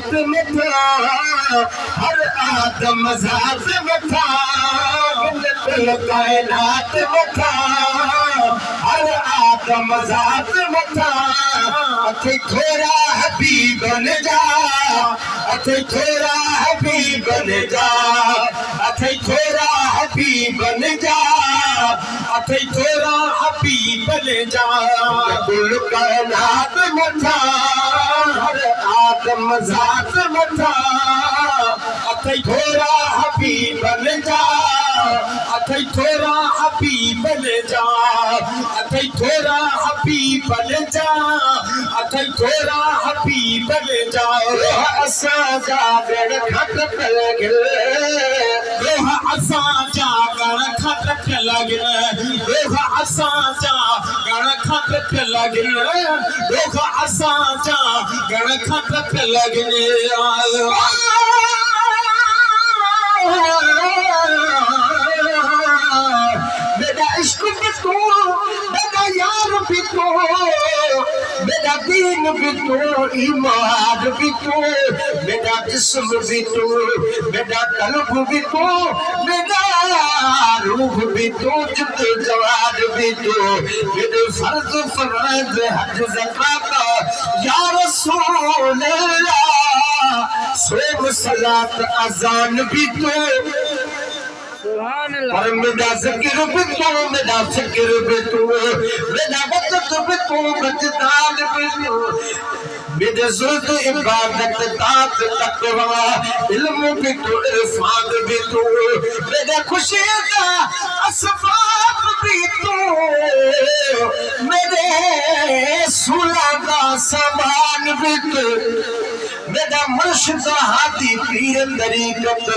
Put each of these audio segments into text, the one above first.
कायनात में था, हर आदम ज़ात में था, कुल कायनात में था, हर आदम ज़ात में था। अथे थोड़ा हबीब बन जा, अथे थोड़ा हबीब बन जा, अथे थोड़ा हबीब बन जा, अथे थोड़ा हबीब बन जा। कुल कायनात में था, हर आदम ज़ात में था, अथे थोड़ा हबीब बन जा, अथे थोड़ा हबीब बन जा, अथे थोड़ा हबीब बन जा, अथे थोड़ा हबीब बन जा। रोह असां जागण खट लॻे, रोह असां जागण खट लॻे, रोह असां जागण खट लॻे, रोह असां जागण खट लॻे। मेरा इश्क भी तू, मेरा यार भी तू, मेरा दीन भी तू, ईमान भी तू, मेरा जिस्म भी तू, मेरा कल्ब भी तू, मेरा रूह भी तू, जिद जवान भी तू, मेरे फर्ज फराइज हज ज़कात या रसूल अल्लाह, सोम सलात अज़ान भी तू, पर मेरा ज़िक्र भी तू, मेरा फ़िक्र भी तू, मेरा वक़्त भी तू, बजदान भी तू, मेरे ज़ुल्फ़ इबादत ताक़त तक़वा इल्म भी तू, इरफ़ान भी तू, मेरे खुशी का असबाब भी तू, मेरे सुला का सामान भी तू, मेरा मुर्शिद हादी पीर तरीक़त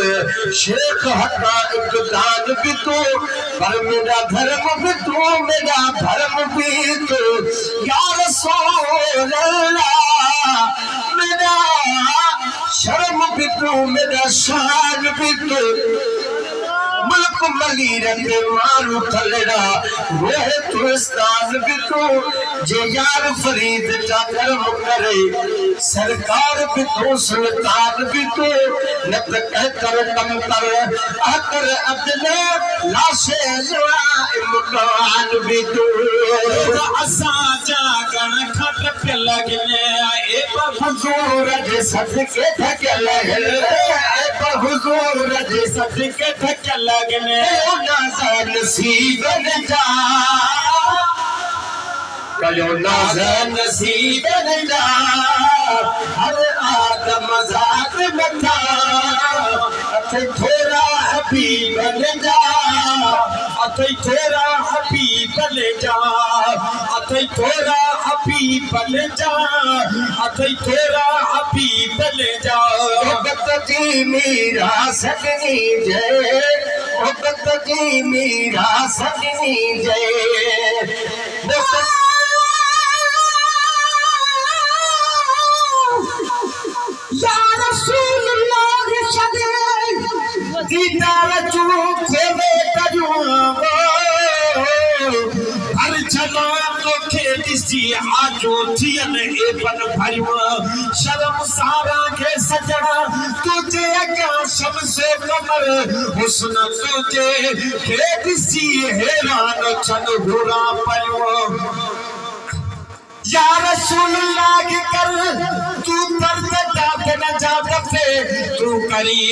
शेख हक़ा इक़दान भी तू, पर मेरा धर्म भी तू, मेरा धर्म भी तू, या रसूल अल्लाह, मेरा शर्म भी तू, मेरा शान भी तू, मुल्क मलीरत मारू थलड़ा रोहे तू उस्ताद भी तू, जे यार फरीद जा कर्म करे सरकार भी तू, सुल्तान भी तू, न त कह कर कम कर आकर अदले लाशे जवा इमकान भी तू। असां जागण खट लॻने ए हुज़ूर जे सदके ठक लॻने, ए हुज़ूर जे सदके ठक लॻने, नाज़ नसीब न जा, कयो नाज़ नसीब न जा, हर आदम ज़ात में था, अथे थोड़ा हबीब बन जा, अथे थोड़ा हबीब बन जा, अथे थोड़ा हबीब बन जा, अथे थोड़ा हबीब बन जा। मोहब्बत जी मीरा सजनी जय, मोहब्बत जी मीरा सजनी जय, या रसूल अल्लाह सदे दीदार चू खोले कजुआ, हर चला तोखे ॾिसी आजो थियन ए बन भरियो, शर्म सारा के सजणा तुझे अॻियां शम्से कमर, हुस्न तुझे के ॾिसी हैरान छन घुरा पियो। या रसूल अल्लाह कर तू दर्द दाद न जात पे तू करी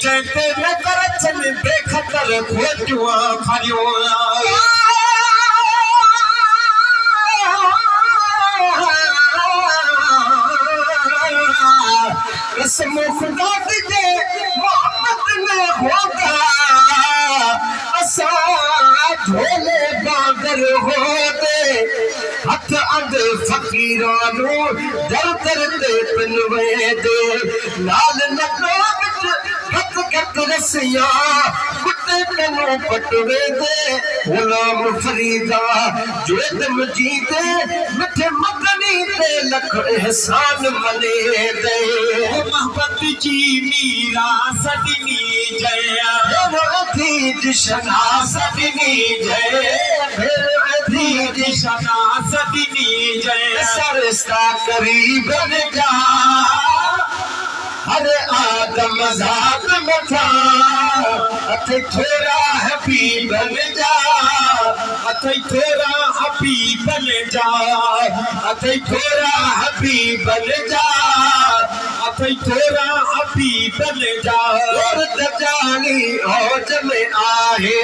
चैते न कर चल बेखतर खोजुआ खरियो। कसम खुदा दे मोहम्मद ने होगा असा ढोले बादर हो दे, हथ अंद फकीरानो दर दर दे पिनवे दे, लाल नकाब हथ कत रसिया कुत्ते कनो पटवे दे, गुलाम फरीदा जोत मजीदे मिठे मदनी दे लख एहसान मने दे। मोहब्बत जी मीरा सदनी जय, अधीज शना सदनी जय, अधीज शना सदनी जय, सरस्ता करीब न जा, अरे आदम ज़ात मथा अथे थोड़ा हबीब बन जा अथे थोड़ा हबीब बन जा अथे थोड़ा हबीब बन जा अथे थोड़ा हबीब बन जा और तजानी औज में आहे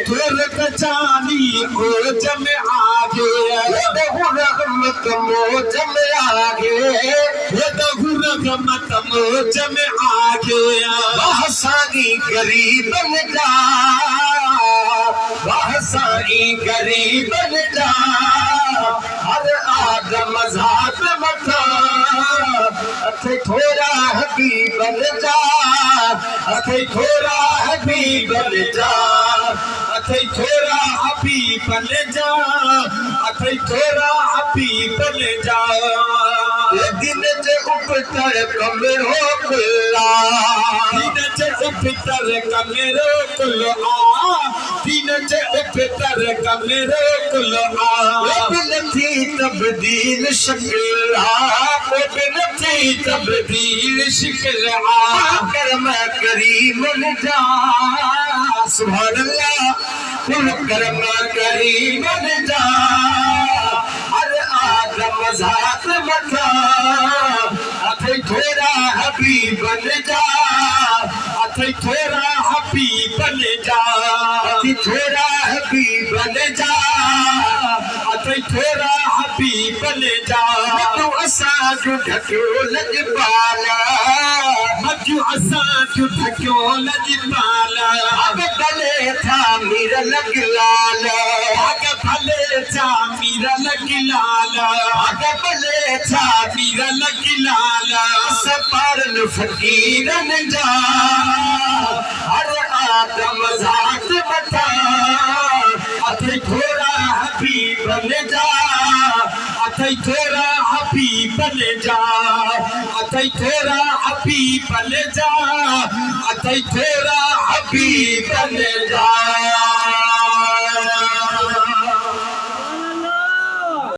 थोड़ तजानी औज में आगे रहमत मौज में आगे रहमत मौज में आगे बहसानी गरीब बन जा बहसानी गरीब बन जा हर आदम ज़ात मथा अथे थोड़ा हबीब बन जा अथे थोड़ा हबीब बन जा अथे थोड़ा हबीब बन जा अथे थोड़ा हबीब बन जा दिन जे उपतर कमरो खुला दिन जे उपतर कमरो खुला दिन जे उपतर कमरो खुला बिन थी तब्दील शक्ल बिन थी तब्दील शक्ल करम करीम बन जा सुभान अल्लाह कुल करम करीम बन जा हर आदम ज़ात मथा अथे थोड़ा हबीब बन जा अथे थोड़ा हबीब बन जा अथे थोड़ा हबीब बन जा अथे थोड़ा हबीब बन जा तू असां जो ढकियो लजपाला मजू असां जो ढकियो लजपाला अग भले था मीर लगलाल अग भले था मीर लगलाल अग भले था मीर लगलाल सपारन फकीरन जा हर आदम ज़ात मथा अथे थोड़ा हबीब बन जा अथे थोड़ा हबीब बन जा अथे थोड़ा हबीब बन जा अथे थोड़ा हबीब बन जा